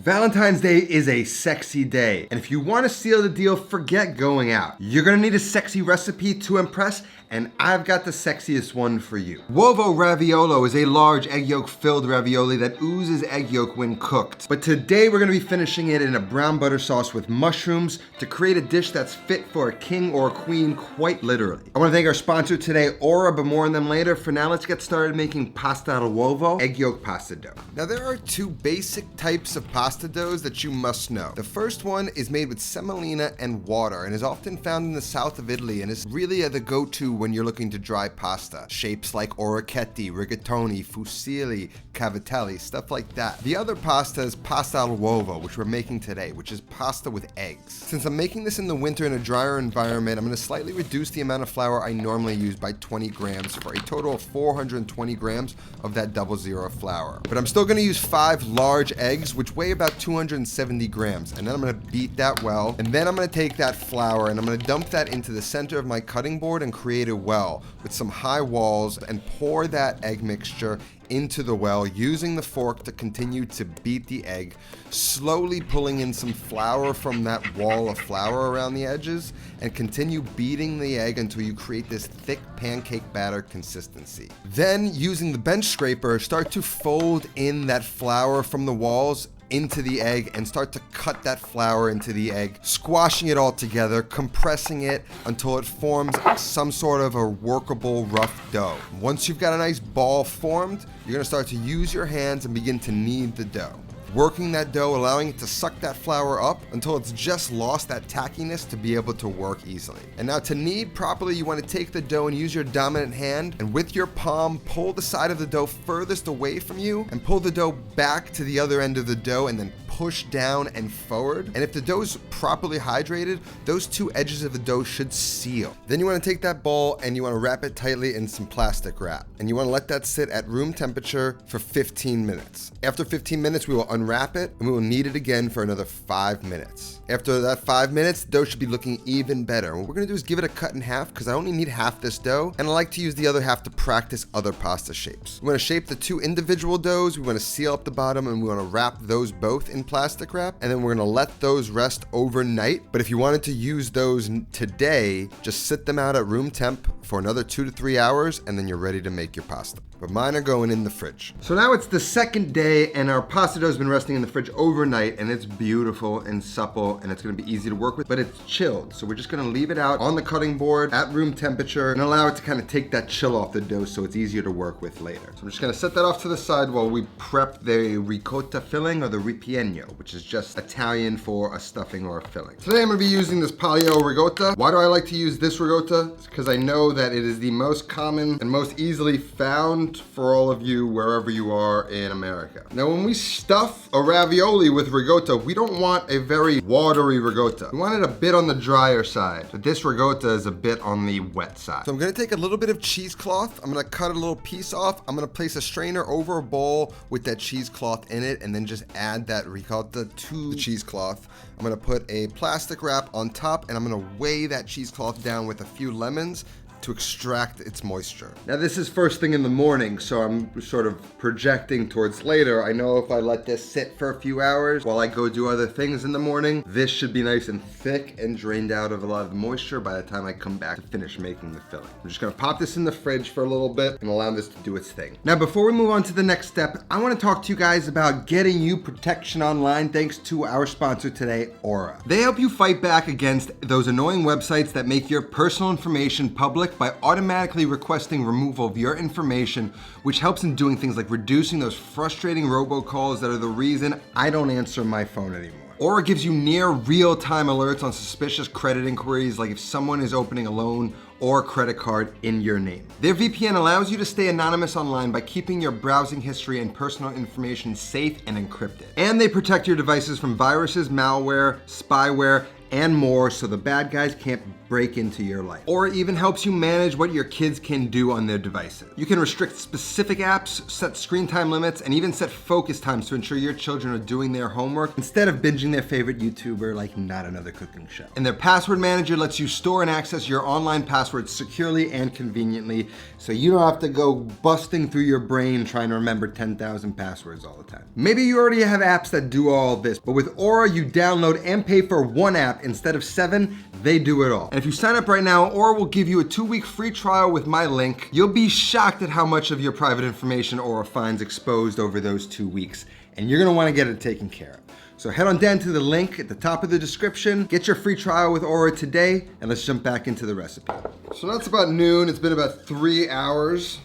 Valentine's Day is a sexy day, and if you want to seal the deal, forget going out. You're gonna need a sexy recipe to impress, and I've got the sexiest one for you. Uovo Raviolo is a large egg yolk filled ravioli that oozes egg yolk when cooked. But today we're gonna be finishing it in a brown butter sauce with mushrooms to create a dish that's fit for a king or a queen, quite literally. I wanna thank our sponsor today, Ora, but more on them later. For now, let's get started making pasta al uovo, egg yolk pasta dough. Now there are two basic types of pasta doughs that you must know. The first one is made with semolina and water and is often found in the south of Italy and is really the go-to when you're looking to dry pasta. Shapes like orecchiette, rigatoni, fusilli, cavatelli, stuff like that. The other pasta is pasta al uovo, which we're making today, which is pasta with eggs. Since I'm making this in the winter in a drier environment, I'm going to slightly reduce the amount of flour I normally use by 20 grams for a total of 420 grams of that 00 flour. But I'm still going to use 5 large eggs, which weigh about 270 grams. And then I'm going to beat that well. And then I'm going to take that flour and I'm going to dump that into the center of my cutting board and create a well with some high walls and pour that egg mixture into the well using the fork to continue to beat the egg, slowly pulling in some flour from that wall of flour around the edges, and continue beating the egg until you create this thick pancake batter consistency. Then, using the bench scraper, start to fold in that flour from the walls into the egg and start to cut that flour into the egg, squashing it all together, compressing it until it forms some sort of a workable rough dough. Once you've got a nice ball formed, you're gonna start to use your hands and begin to knead the dough. Working that dough, allowing it to suck that flour up until it's just lost that tackiness to be able to work easily. And now to knead properly, you want to take the dough and use your dominant hand, and with your palm, pull the side of the dough furthest away from you and pull the dough back to the other end of the dough and then push down and forward. And if the dough is properly hydrated, those two edges of the dough should seal. Then you want to take that ball and you want to wrap it tightly in some plastic wrap. And you want to let that sit at room temperature for 15 minutes. After 15 minutes, we will unwrap it and we will knead it again for another 5 minutes. After that 5 minutes, the dough should be looking even better. What we're gonna do is give it a cut in half because I only need half this dough and I like to use the other half to practice other pasta shapes. We wanna shape the two individual doughs, we wanna seal up the bottom, and we wanna wrap those both in plastic wrap, and then we're gonna let those rest overnight. But if you wanted to use those today, just sit them out at room temp for another 2 to 3 hours and then you're ready to make your pasta. But mine are going in the fridge. So now it's the second day and our pasta dough has been resting in the fridge overnight and it's beautiful and supple and it's gonna be easy to work with, but it's chilled. So we're just gonna leave it out on the cutting board at room temperature and allow it to kind of take that chill off the dough so it's easier to work with later. So I'm just gonna set that off to the side while we prep the ricotta filling, or the ripieno, which is just Italian for a stuffing or a filling. Today I'm gonna be using this paleo ricotta. Why do I like to use this ricotta? It's because I know that it is the most common and most easily found for all of you wherever you are in America. Now when we stuff a ravioli with ricotta, we don't want a very watery ricotta. We want it a bit on the drier side, but this ricotta is a bit on the wet side. So I'm gonna take a little bit of cheesecloth, I'm gonna cut a little piece off, I'm gonna place a strainer over a bowl with that cheesecloth in it and then just add that ricotta to the cheesecloth. I'm gonna put a plastic wrap on top and I'm gonna weigh that cheesecloth down with a few lemons to extract its moisture. Now this is first thing in the morning, so I'm sort of projecting towards later. I know if I let this sit for a few hours while I go do other things in the morning, this should be nice and thick and drained out of a lot of the moisture by the time I come back to finish making the filling. I'm just gonna pop this in the fridge for a little bit and allow this to do its thing. Now before we move on to the next step, I wanna talk to you guys about getting you protection online thanks to our sponsor today, Ora. They help you fight back against those annoying websites that make your personal information public by automatically requesting removal of your information, which helps in doing things like reducing those frustrating robocalls that are the reason I don't answer my phone anymore. Ora gives you near real-time alerts on suspicious credit inquiries, like if someone is opening a loan or credit card in your name. Their VPN allows you to stay anonymous online by keeping your browsing history and personal information safe and encrypted. And they protect your devices from viruses, malware, spyware, and more so the bad guys can't break into your life. Aura even helps you manage what your kids can do on their devices. You can restrict specific apps, set screen time limits, and even set focus times to ensure your children are doing their homework instead of binging their favorite YouTuber like Not Another Cooking Show. And their password manager lets you store and access your online passwords securely and conveniently, so you don't have to go busting through your brain trying to remember 10,000 passwords all the time. Maybe you already have apps that do all of this, but with Aura, you download and pay for one app instead of 7. They do it all. And if you sign up right now, Aura will give you a 2-week free trial with my link. You'll be shocked at how much of your private information Aura finds exposed over those 2 weeks, and you're gonna wanna get it taken care of. So head on down to the link at the top of the description, get your free trial with Aura today, and let's jump back into the recipe. So that's about noon. It's been about 3 hours.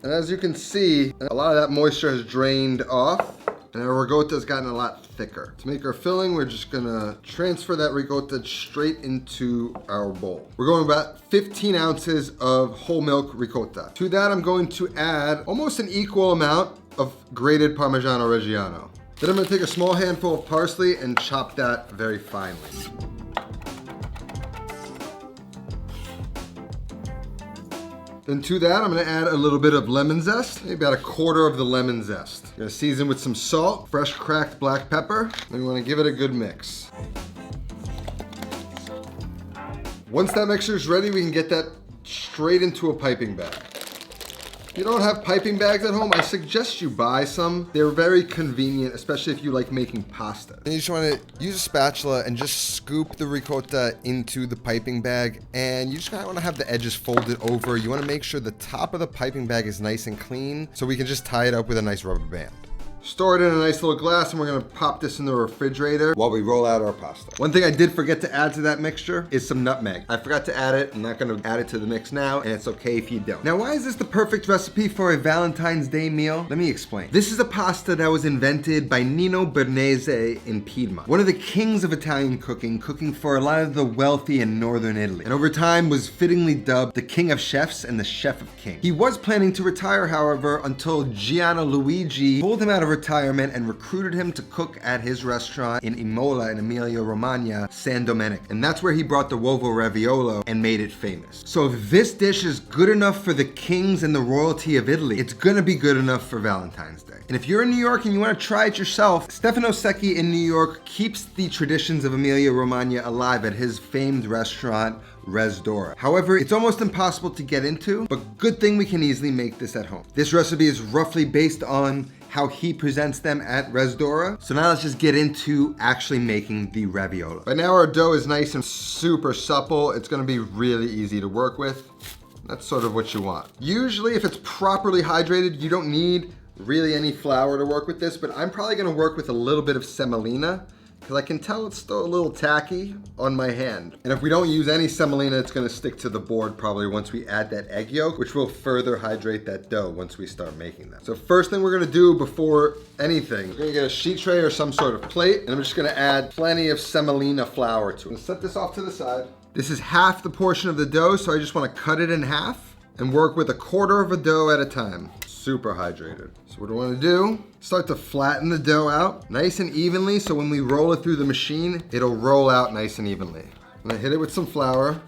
And as you can see, a lot of that moisture has drained off, and our ricotta has gotten a lot thicker. To make our filling, we're just gonna transfer that ricotta straight into our bowl. We're going about 15 ounces of whole milk ricotta. To that, I'm going to add almost an equal amount of grated Parmigiano Reggiano. Then I'm gonna take a small handful of parsley and chop that very finely. Then to that, I'm gonna add a little bit of lemon zest, maybe about a quarter of the lemon zest. I'm gonna season with some salt, fresh cracked black pepper, and we wanna give it a good mix. Once that mixture is ready, we can get that straight into a piping bag. If you don't have piping bags at home, I suggest you buy some. They're very convenient, especially if you like making pasta. And you just want to use a spatula and just scoop the ricotta into the piping bag, and you just kind of want to have the edges folded over. You want to make sure the top of the piping bag is nice and clean, so we can just tie it up with a nice rubber band. Store it in a nice little glass, and we're gonna pop this in the refrigerator while we roll out our pasta. One thing I did forget to add to that mixture is some nutmeg. I forgot to add it. I'm not gonna add it to the mix now, and it's okay if you don't. Now, why is this the perfect recipe for a Valentine's Day meal? Let me explain. This is a pasta that was invented by Nino Bernese in Piedmont, one of the kings of Italian cooking, cooking for a lot of the wealthy in northern Italy, and over time was fittingly dubbed the king of chefs and the chef of kings. He was planning to retire, however, until Gianna Luigi pulled him out of retirement and recruited him to cook at his restaurant in Imola in Emilia-Romagna, San Domenico. And that's where he brought the Uovo Raviolo and made it famous. So if this dish is good enough for the kings and the royalty of Italy, it's gonna be good enough for Valentine's Day. And if you're in New York and you wanna try it yourself, Stefano Secchi in New York keeps the traditions of Emilia-Romagna alive at his famed restaurant, Res Dora. However, it's almost impossible to get into, but good thing we can easily make this at home. This recipe is roughly based on how he presents them at Res Dora. So now let's just get into actually making the raviolo. By now our dough is nice and super supple. It's gonna be really easy to work with. That's sort of what you want. Usually if it's properly hydrated, you don't need really any flour to work with this, but I'm probably gonna work with a little bit of semolina, because I can tell it's still a little tacky on my hand. And if we don't use any semolina, it's gonna stick to the board probably once we add that egg yolk, which will further hydrate that dough once we start making that. So first thing we're gonna do before anything, we're gonna get a sheet tray or some sort of plate, and I'm just gonna add plenty of semolina flour to it. I'm gonna set this off to the side. This is half the portion of the dough, so I just wanna cut it in half and work with a quarter of a dough at a time. Super hydrated. So what I want to do, start to flatten the dough out nice and evenly, so when we roll it through the machine, it'll roll out nice and evenly. I'm gonna hit it with some flour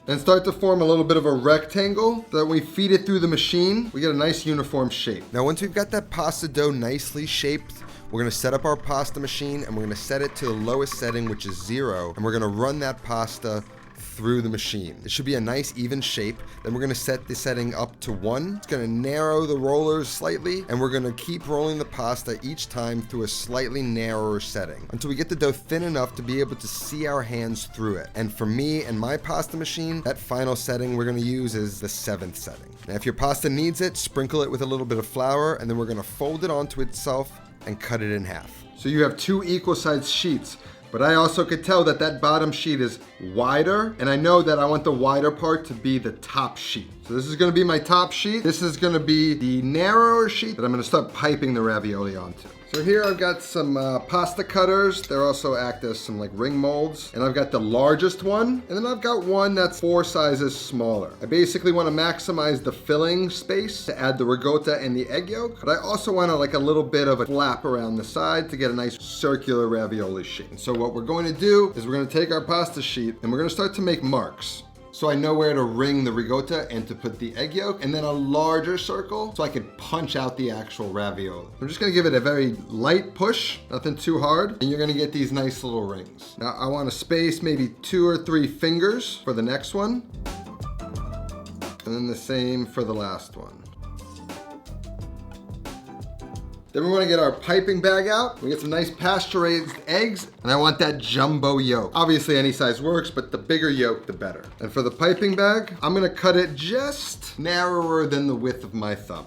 and start to form a little bit of a rectangle so that when we feed it through the machine, we get a nice uniform shape. Now once we've got that pasta dough nicely shaped, we're gonna set up our pasta machine and we're gonna set it to the lowest setting, which is 0, and we're gonna run that pasta through the machine. It should be a nice even shape. Then we're gonna set the setting up to 1. It's gonna narrow the rollers slightly, and we're gonna keep rolling the pasta each time through a slightly narrower setting until we get the dough thin enough to be able to see our hands through it. And for me and my pasta machine, that final setting we're gonna use is the 7th setting. Now if your pasta needs it, sprinkle it with a little bit of flour, and then we're gonna fold it onto itself and cut it in half. So you have 2 equal sized sheets. But I also could tell that that bottom sheet is wider, and I know that I want the wider part to be the top sheet. So this is gonna be my top sheet. This is gonna be the narrower sheet that I'm gonna start piping the ravioli onto. So here I've got some pasta cutters. They also act as some like ring molds. And I've got the largest one, and then I've got one that's 4 sizes smaller. I basically want to maximize the filling space to add the ricotta and the egg yolk, but I also want like a little bit of a flap around the side to get a nice circular ravioli shape. And so what we're going to do is we're going to take our pasta sheet and we're going to start to make marks. So I know where to ring the ricotta and to put the egg yolk, and then a larger circle so I can punch out the actual ravioli. I'm just gonna give it a very light push, nothing too hard, and you're gonna get these nice little rings. Now I wanna space maybe 2 or 3 fingers for the next one, and then the same for the last one. Then we want to get our piping bag out. We get some nice pasteurized eggs, and I want that jumbo yolk. Obviously any size works, but the bigger yolk, the better. And for the piping bag, I'm gonna cut it just narrower than the width of my thumb.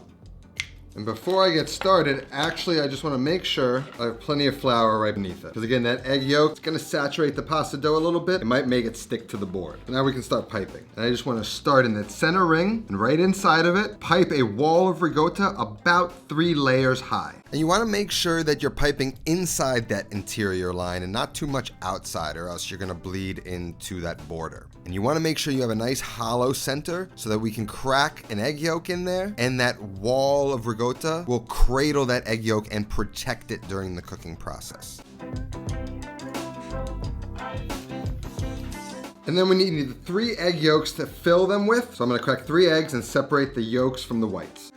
And before I get started, actually, I just want to make sure I have plenty of flour right beneath it. Because again, that egg yolk is going to saturate the pasta dough a little bit. It might make it stick to the board. Now we can start piping. And I just want to start in that center ring, and right inside of it, pipe a wall of ricotta about 3 layers high. And you want to make sure that you're piping inside that interior line and not too much outside, or else you're going to bleed into that border. And you want to make sure you have a nice hollow center so that we can crack an egg yolk in there, and that wall of ricotta will cradle that egg yolk and protect it during the cooking process. And then we need 3 egg yolks to fill them with. So I'm going to crack 3 eggs and separate the yolks from the whites.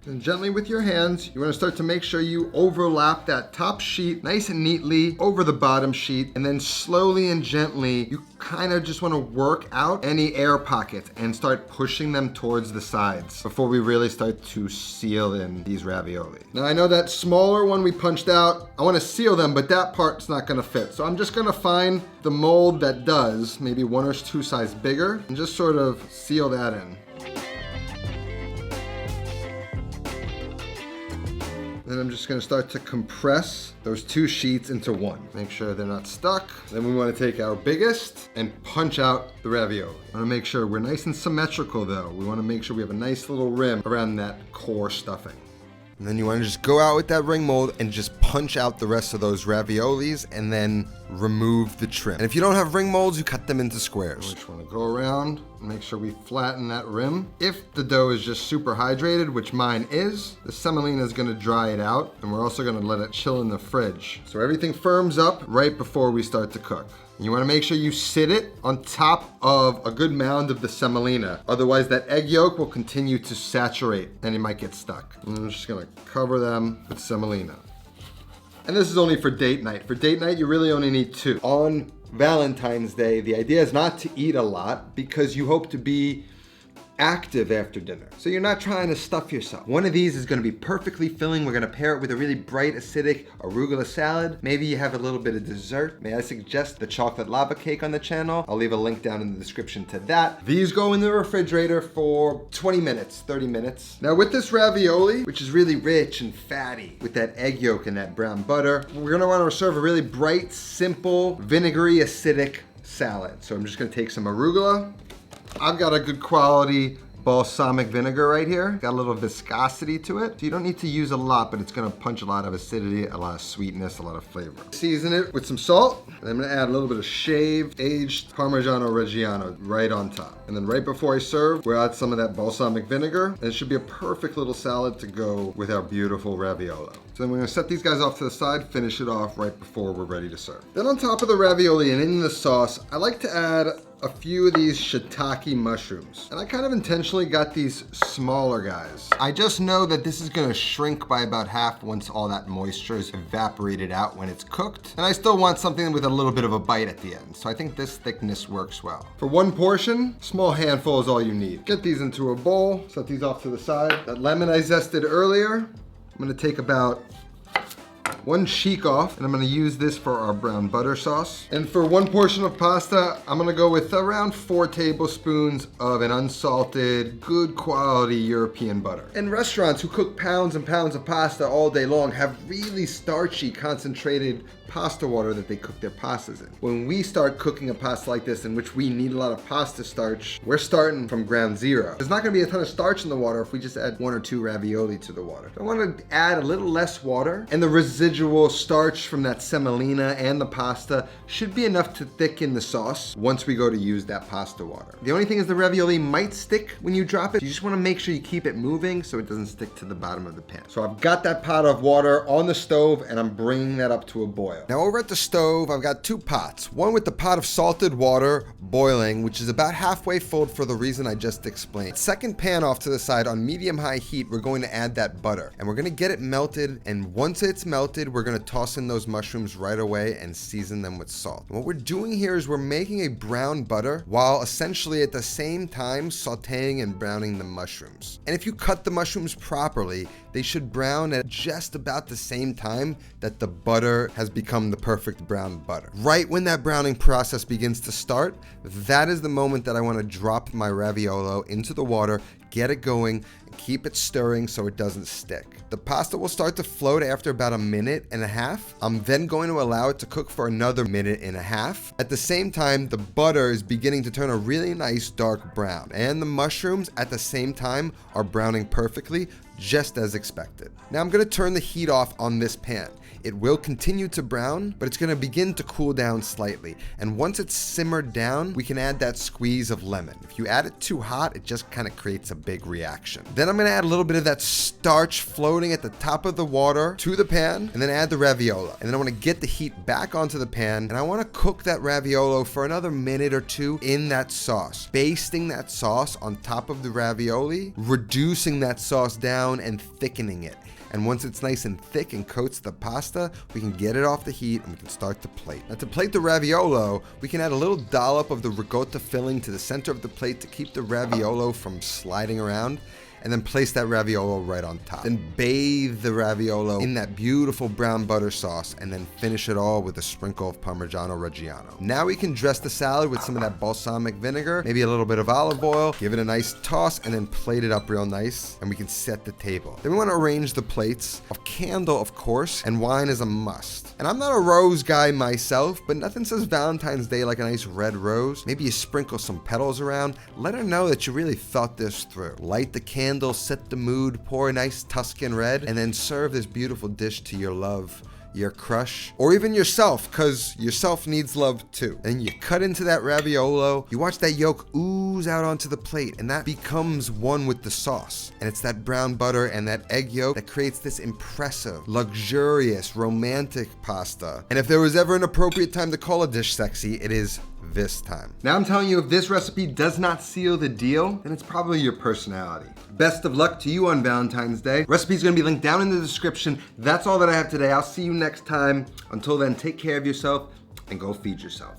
And gently with your hands, you want to start to make sure you overlap that top sheet nice and neatly over the bottom sheet, and then slowly and gently, you kind of just want to work out any air pockets and start pushing them towards the sides before we really start to seal in these ravioli. Now I know that smaller one we punched out, I want to seal them, but that part's not going to fit. So I'm just going to find the mold that does, maybe 1 or 2 sizes bigger, and just sort of seal that in. Then I'm just gonna start to compress those 2 sheets into one. Make sure they're not stuck. Then we wanna take our biggest and punch out the ravioli. I wanna make sure we're nice and symmetrical though. We wanna make sure we have a nice little rim around that core stuffing. And then you wanna just go out with that ring mold and just punch out the rest of those raviolis and then remove the trim. And if you don't have ring molds, you cut them into squares. We just wanna go around and make sure we flatten that rim. If the dough is just super hydrated, which mine is, the semolina is gonna dry it out, and we're also gonna let it chill in the fridge. So everything firms up right before we start to cook. You wanna make sure you sit it on top of a good mound of the semolina. Otherwise that egg yolk will continue to saturate and it might get stuck. And I'm just gonna cover them with semolina. And this is only for date night. For date night, you really only need 2. On Valentine's Day, the idea is not to eat a lot because you hope to be active after dinner. So you're not trying to stuff yourself. One of these is gonna be perfectly filling. We're gonna pair it with a really bright, acidic arugula salad. Maybe you have a little bit of dessert. May I suggest the chocolate lava cake on the channel? I'll leave a link down in the description to that. These go in the refrigerator for 20 minutes, 30 minutes. Now with this ravioli, which is really rich and fatty, with that egg yolk and that brown butter, we're gonna wanna serve a really bright, simple, vinegary, acidic salad. So I'm just gonna take some arugula. I've got a good quality balsamic vinegar right here. Got a little viscosity to it. So you don't need to use a lot, but it's gonna punch a lot of acidity, a lot of sweetness, a lot of flavor. Season it with some salt. And I'm gonna add a little bit of shaved, aged Parmigiano Reggiano right on top. And then right before I serve, we'll add some of that balsamic vinegar. And it should be a perfect little salad to go with our beautiful raviolo. So then we're gonna set these guys off to the side, finish it off right before we're ready to serve. Then on top of the ravioli and in the sauce, I like to add a few of these shiitake mushrooms. And I kind of intentionally got these smaller guys. I just know that this is gonna shrink by about half once all that moisture is evaporated out when it's cooked. And I still want something with a little bit of a bite at the end. So I think this thickness works well. For 1 portion, small handful is all you need. Get these into a bowl, set these off to the side. That lemon I zested earlier, I'm gonna take about one cheek off, and I'm gonna use this for our brown butter sauce. And for one portion of pasta, I'm gonna go with around 4 tablespoons of an unsalted, good quality European butter. And restaurants who cook pounds and pounds of pasta all day long have really starchy, concentrated pasta water that they cook their pastas in. When we start cooking a pasta like this, in which we need a lot of pasta starch, we're starting from ground zero. There's not gonna be a ton of starch in the water if we just add 1 or 2 ravioli to the water. I wanna add a little less water, and the residual starch from that semolina and the pasta should be enough to thicken the sauce once we go to use that pasta water. The only thing is the ravioli might stick when you drop it. You just wanna make sure you keep it moving so it doesn't stick to the bottom of the pan. So I've got that pot of water on the stove, and I'm bringing that up to a boil. Now over at the stove, I've got 2 pots. One with the pot of salted water boiling, which is about halfway full for the reason I just explained. Second pan off to the side on medium-high heat, we're going to add that butter. And we're gonna get it melted, and once it's melted, we're gonna toss in those mushrooms right away and season them with salt. And what we're doing here is we're making a brown butter while essentially at the same time sauteing and browning the mushrooms. And if you cut the mushrooms properly, they should brown at just about the same time that the butter has become the perfect brown butter. Right when that browning process begins to start, that is the moment that I want to drop my raviolo into the water, get it going, and keep it stirring so it doesn't stick. The pasta will start to float after about 1.5 minutes. I'm then going to allow it to cook for another 1.5 minutes. At the same time, the butter is beginning to turn a really nice dark brown, and the mushrooms at the same time are browning perfectly, just as expected. Now I'm going to turn the heat off on this pan. It will continue to brown, but it's going to begin to cool down slightly. And once it's simmered down, we can add that squeeze of lemon. If you add it too hot, it just kind of creates a big reaction. Then I'm going to add a little bit of that starch floating at the top of the water to the pan, and then add the raviolo. And then I want to get the heat back onto the pan, and I want to cook that raviolo for another 1 or 2 minutes in that sauce, basting that sauce on top of the ravioli, reducing that sauce down and thickening it. And once it's nice and thick and coats the pasta, we can get it off the heat and we can start to plate. Now to plate the raviolo, we can add a little dollop of the ricotta filling to the center of the plate to keep the raviolo from sliding around, and then place that raviolo right on top. Then bathe the raviolo in that beautiful brown butter sauce, and then finish it all with a sprinkle of Parmigiano Reggiano. Now we can dress the salad with some of that balsamic vinegar, maybe a little bit of olive oil, give it a nice toss, and then plate it up real nice, and we can set the table. Then we want to arrange the plates. A candle, of course, and wine is a must. And I'm not a rose guy myself, but nothing says Valentine's Day like a nice red rose. Maybe you sprinkle some petals around. Let her know that you really thought this through. Light the candle, set the mood, pour a nice Tuscan red, and then serve this beautiful dish to your love, your crush, or even yourself, because yourself needs love too. And you cut into that raviolo, you watch that yolk ooze out onto the plate, and that becomes one with the sauce. And it's that brown butter and that egg yolk that creates this impressive, luxurious, romantic pasta. And if there was ever an appropriate time to call a dish sexy, it is this time. Now I'm telling you, if this recipe does not seal the deal, then it's probably your personality. Best of luck to you on Valentine's Day. Recipe's gonna be linked down in the description. That's all that I have today. I'll see you next time. Until then, take care of yourself and go feed yourself.